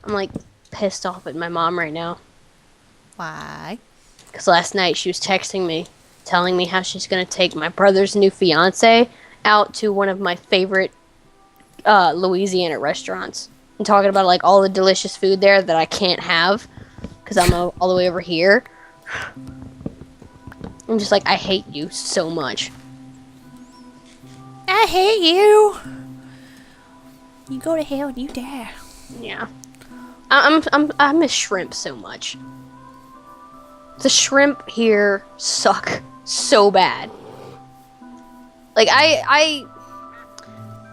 I'm like pissed off at my mom right now. Why? Because last night she was texting me, telling me how she's gonna take my brother's new fiance out to one of my favorite Louisiana restaurants, and talking about like all the delicious food there that I can't have because I'm all the way over here. I'm just like, I hate you so much. I hate you. You go to hell and you die. Yeah, I miss shrimp so much. The shrimp here suck so bad. Like I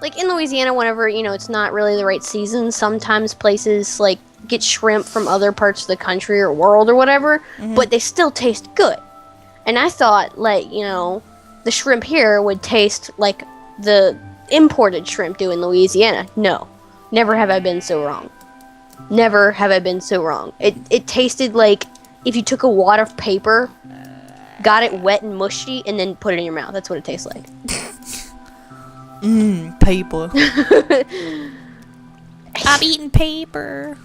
like in Louisiana, whenever it's not really the right season, sometimes places like get shrimp from other parts of the country or world or whatever, but they still taste good. And I thought, like, the shrimp here would taste like the imported shrimp do in Louisiana. No, never have I been so wrong. Never have I been so wrong. It tasted like if you took a wad of paper, got it wet and mushy, and then put it in your mouth. That's what it tastes like. Paper. I'm eating paper.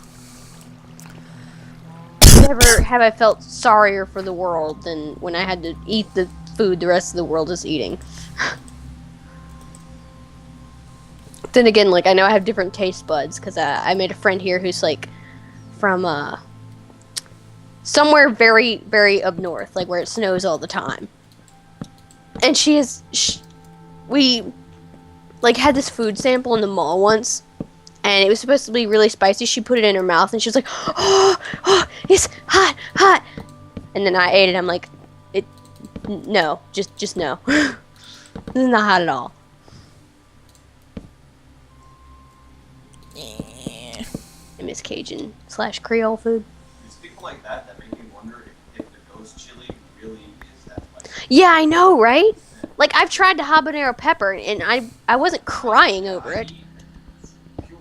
Never have I felt sorrier for the world than when I had to eat the food the rest of the world is eating. Then again, like, I know I have different taste buds because I made a friend here who's like from somewhere very, very up north, like where it snows all the time. And we like had this food sample in the mall once, and it was supposed to be really spicy. She put it in her mouth, and she was like, "Oh, it's hot, hot." And then I ate it. I'm like, no, just no. This is not hot at all. I miss Cajun / Creole food. It's people like that make me wonder if the ghost chili really is that spicy. Yeah, I know, right? Like, I've tried the habanero pepper, and I wasn't crying over it. Pure,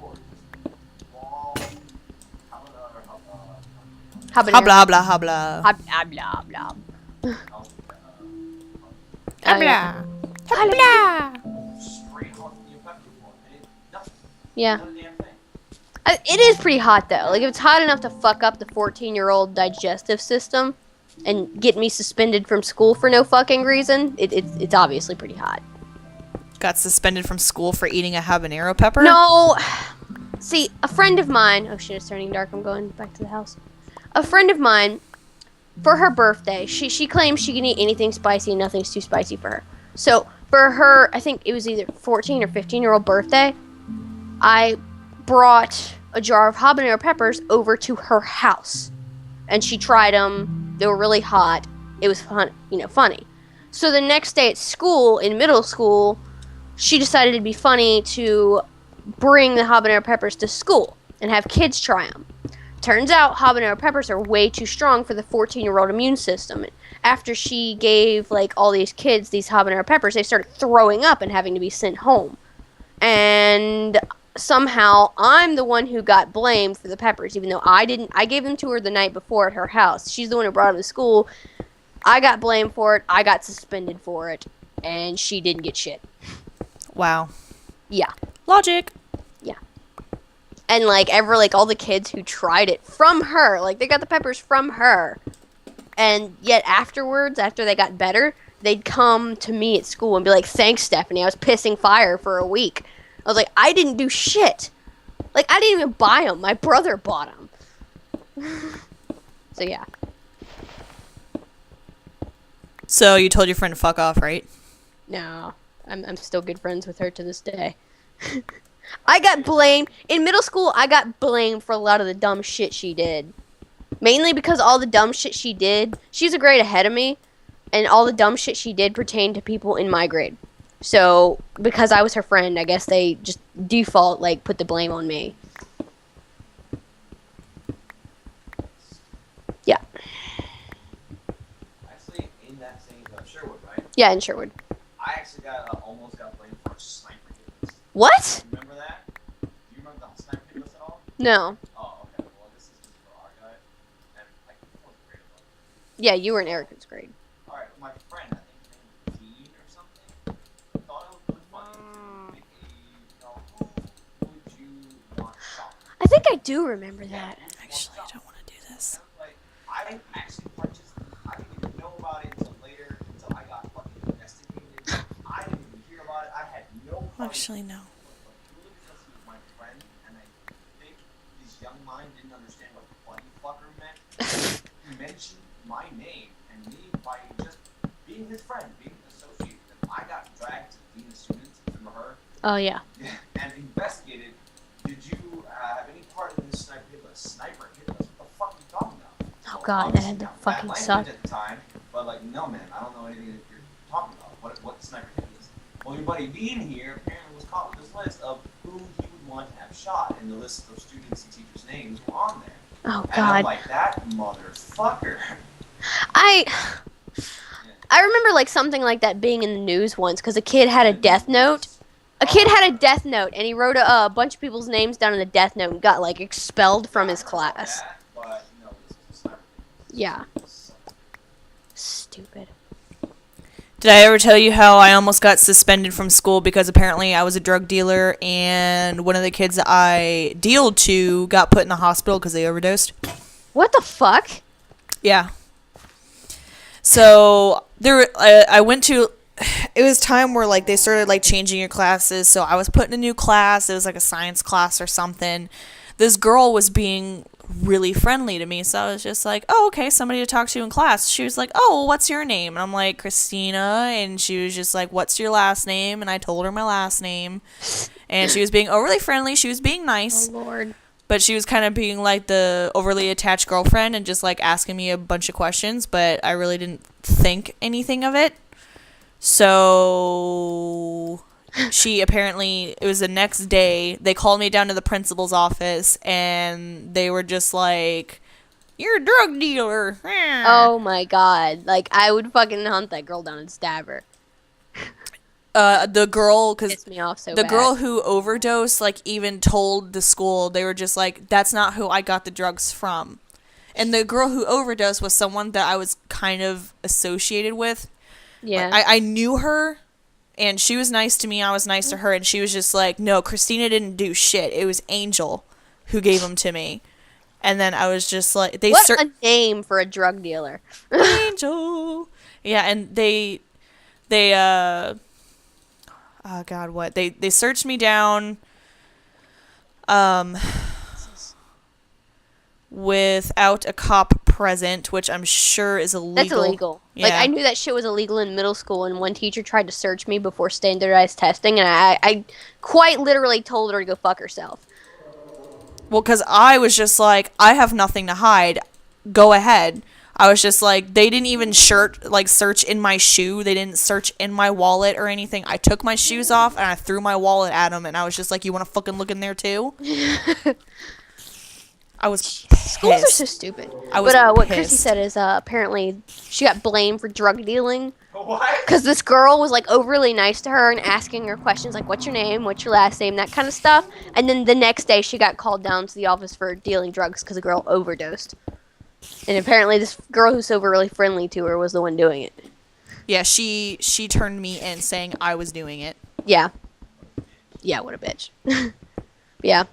raw, Habanero. Habla, habla, habla. Blah, blah. Habla. Habla. straight jalapeno pepper one. Nothing. Yeah. Not a damn thing. It is pretty hot, though. Like, if it's hot enough to fuck up the 14-year-old digestive system and get me suspended from school for no fucking reason, it's obviously pretty hot. Got suspended from school for eating a habanero pepper? No! See, a friend of mine... Oh, shit, it's turning dark. I'm going back to the house. A friend of mine, for her birthday, she claims she can eat anything spicy and nothing's too spicy for her. So, for her, I think it was either 14 or 15-year-old birthday, I brought a jar of habanero peppers over to her house. And she tried them. They were really hot. It was fun, funny. So the next day at school, in middle school, she decided it'd be funny to bring the habanero peppers to school and have kids try them. Turns out habanero peppers are way too strong for the 14-year-old immune system. After she gave like all these kids these habanero peppers, they started throwing up and having to be sent home. And somehow I'm the one who got blamed for the peppers, even though I didn't. I gave them to her the night before at her house. She's the one who brought them to school. I got blamed for it. I got suspended for it, and she didn't get shit. Wow. Yeah. Logic. Yeah. And like all the kids who tried it from her, like they got the peppers from her. And yet afterwards, after they got better, they'd come to me at school and be like, "Thanks, Stephanie. I was pissing fire for a week." I was like, I didn't do shit. Like, I didn't even buy them. My brother bought them. So, yeah. So you told your friend to fuck off, right? No. I'm still good friends with her to this day. I got blamed. In middle school, I got blamed for a lot of the dumb shit she did. Mainly because all the dumb shit she did, she's a grade ahead of me, and all the dumb shit she did pertained to people in my grade. So, because I was her friend, I guess they just default, put the blame on me. Yeah. Actually, in that same Sherwood, right? Yeah, in Sherwood. I actually almost got blamed for a sniper hit list. What? Remember that? Do you remember the sniper hit list at all? No. Oh, okay. Well, this is just for our guy. And fourth grade above. Yeah, you were in Erica's grade. All right, my friend, I think his name was Dean or something, thought it was funny to make who would you want shot? I think I do remember that. Actually, I don't want to do this. Like, I actually participated. I didn't even know about it until later, until I got fucking investigated. I didn't even hear about it. I had no fucking Actually, no. Purely because he was my friend, and I think his young mind didn't understand what buddy fucker meant. He mentioned my name and me by just being his friend, being associated with him. I got dragged to the dean of students through her Oh yeah. and investigated. Did you have any part in this sniper hit list? Sniper hit list? What the fuck are you talking about? Oh So, god, that had to obviously, fucking bad suck. language at the time, but like, no man, I don't know anything that you're talking about. What sniper hit list? Well, your buddy Dean here apparently was caught with this list of who he would want to have shot, and the list of students and teachers' names were on there. Oh And I'm god. like, that motherfucker. I remember like something like that being in the news once because a kid had a death note. A kid had a death note and he wrote a bunch of people's names down in the death note and got like expelled from his class. That, but, no, this is a sniper hit list. Yeah. Stupid. Did I ever tell you how I almost got suspended from school because apparently I was a drug dealer and one of the kids that I dealed to got put in the hospital because they overdosed? What the fuck? Yeah. So I went to. It was time where like they started like changing your classes. So I was put in a new class. It was like a science class or something. This girl was being really friendly to me, so I was just like, "Oh, okay, somebody to talk to in class." She was like, "Oh, well, what's your name?" And I'm like, "Christina." And she was just like, "What's your last name?" And I told her my last name. And she was being overly friendly. She was being nice. Oh lord. But she was kind of being like the overly attached girlfriend and just like asking me a bunch of questions, but I really didn't think anything of it. So she apparently, it was the next day, they called me down to the principal's office and they were just like, "You're a drug dealer." Oh my god. Like I would fucking hunt that girl down and stab her. The girl, because Pissed me off so the bad. girl who overdosed, like, even told the school, they were just like, "That's not who I got the drugs from." And the girl who overdosed was someone that I was kind of associated with. Yeah. Like, I knew her, and she was nice to me, I was nice to her, and she was just like, "No, Christina didn't do shit. It was Angel who gave them to me." And then I was just like, what a name for a drug dealer. Angel. Yeah, and they oh god, what? They searched me down without a cop present, which I'm sure is illegal. That's illegal. Yeah. Like I knew that shit was illegal in middle school, and one teacher tried to search me before standardized testing, and I quite literally told her to go fuck herself. Well, because I was just like, I have nothing to hide. Go ahead. I was just like, they didn't even search in my shoe. They didn't search in my wallet or anything. I took my shoes off and I threw my wallet at them, and I was just like, "You want to fucking look in there too?" I was pissed. Schools are so stupid. I was But what Chrissy pissed. said is apparently she got blamed for drug dealing What? because this girl was like overly nice to her and asking her questions like, "What's your name? What's your last name?" That kind of stuff. And then the next day she got called down to the office for dealing drugs because a girl overdosed. And apparently this girl who's so really friendly to her was the one doing it. Yeah, she turned me in saying I was doing it. Yeah. Yeah, what a bitch. Yeah.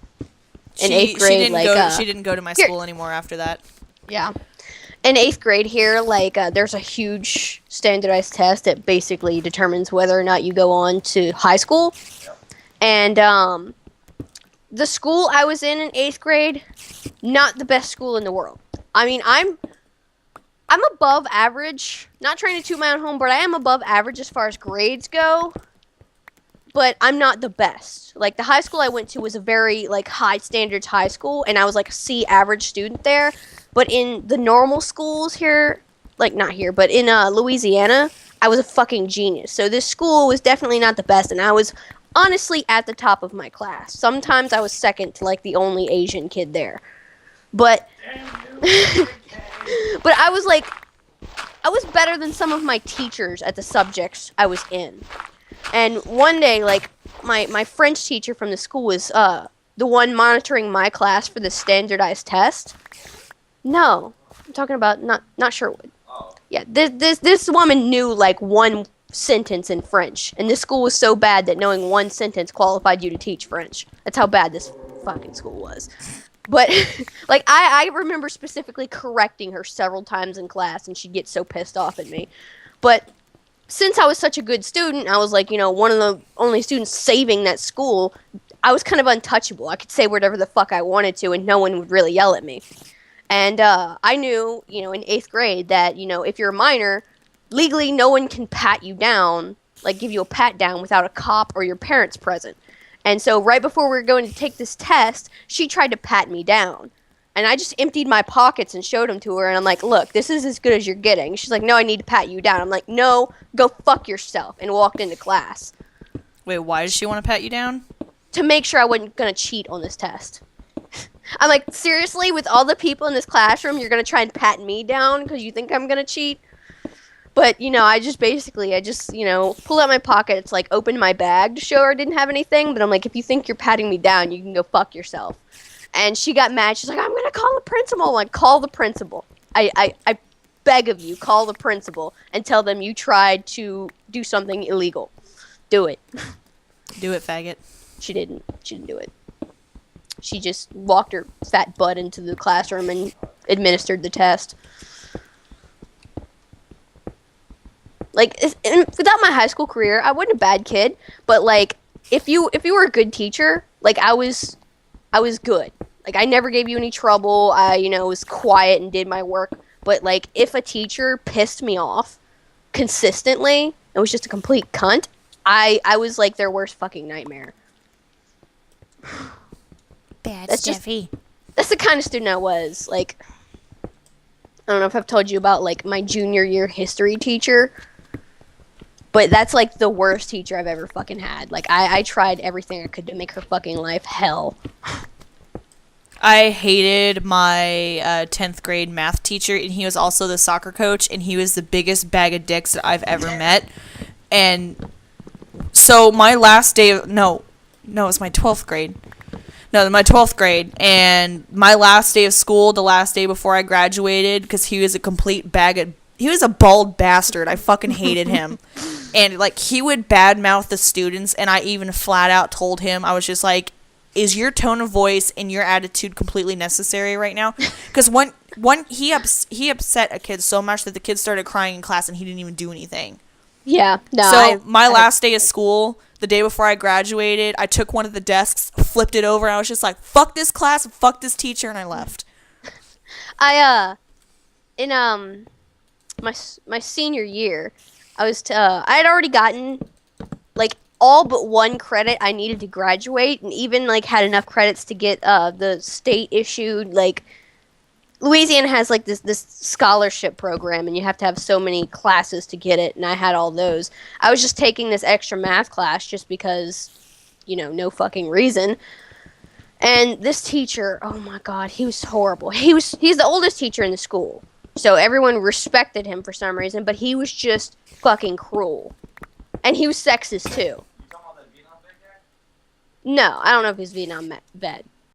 In She 8th grade, didn't like, go. She didn't go to my here- school anymore after that. Yeah. In 8th grade here, like, there's a huge standardized test that basically determines whether or not you go on to high school. And, the school I was in 8th grade, not the best school in the world. I mean, I'm above average. Not trying to toot my own home, but I am above average as far as grades go. But I'm not the best. Like, the high school I went to was a very, like, high standards high school, and I was, like, a C average student there. But in the normal schools here, like, not here, but in Louisiana, I was a fucking genius. So this school was definitely not the best, and I was honestly at the top of my class. Sometimes I was second to, like, the only Asian kid there. But, but I was, like, I was better than some of my teachers at the subjects I was in. And one day, like, my French teacher from the school was the one monitoring my class for the standardized test. No, I'm talking about not Sherwood. Oh. Yeah, this woman knew like one sentence in French, and this school was so bad that knowing one sentence qualified you to teach French. That's how bad this fucking school was. But, like, I remember specifically correcting her several times in class, and she'd get so pissed off at me. But since I was such a good student, I was, like, you know, one of the only students saving that school, I was kind of untouchable. I could say whatever the fuck I wanted to, and no one would really yell at me. And I knew, you know, in 8th grade that, you know, if you're a minor, legally no one can pat you down, like give you a pat down without a cop or your parents present. And so right before we were going to take this test, she tried to pat me down. And I just emptied my pockets and showed them to her. And I'm like, look, this is as good as you're getting. She's like, no, I need to pat you down. I'm like, no, go fuck yourself. And walked into class. Wait, why does she want to pat you down? To make sure I wasn't going to cheat on this test. I'm like, seriously, with all the people in this classroom, you're going to try and pat me down because you think I'm going to cheat? But, you know, I just, you know, pulled out my pocket. It's like, opened my bag to show her I didn't have anything. But I'm like, if you think you're patting me down, you can go fuck yourself. And she got mad. She's like, I'm going to call the principal. I'm like, call the principal. I beg of you, call the principal and tell them you tried to do something illegal. Do it. Do it, faggot. She didn't do it. She just walked her fat butt into the classroom and administered the test. Like, without my high school career, I wasn't a bad kid. But, like, if you were a good teacher, like, I was good. Like, I never gave you any trouble. I, you know, was quiet and did my work. But, like, if a teacher pissed me off consistently and was just a complete cunt, I was, like, their worst fucking nightmare. Bad Steffi. That's the kind of student I was. Like, I don't know if I've told you about, like, my junior year history teacher. But that's, like, the worst teacher I've ever fucking had. Like, I tried everything I could to make her fucking life hell. I hated my 10th grade math teacher, and he was also the soccer coach, and he was the biggest bag of dicks that I've ever met. And so my last day of... No, it was my 12th grade. No, my 12th grade, and my last day of school, the last day before I graduated, because he was a complete bag of... He was a bald bastard. I fucking hated him. And, like, he would badmouth the students, and I even flat out told him, I was just like, is your tone of voice and your attitude completely necessary right now? Because he upset a kid so much that the kid started crying in class, and he didn't even do anything. Yeah, no. So my last day of school, the day before I graduated, I took one of the desks, flipped it over, and I was just like, fuck this class, fuck this teacher, and I left. My senior year, I had already gotten, like, all but one credit I needed to graduate, and even, like, had enough credits to get the state issued, like, Louisiana has, like, this scholarship program, and you have to have so many classes to get it, and I had all those. I was just taking this extra math class just because, you know, no fucking reason. And this teacher, oh my god, he was horrible. He's the oldest teacher in the school, so everyone respected him for some reason, but he was just fucking cruel. And he was sexist, too. You talking about that Vietnam vet guy? No, I don't know if he's Vietnam vet.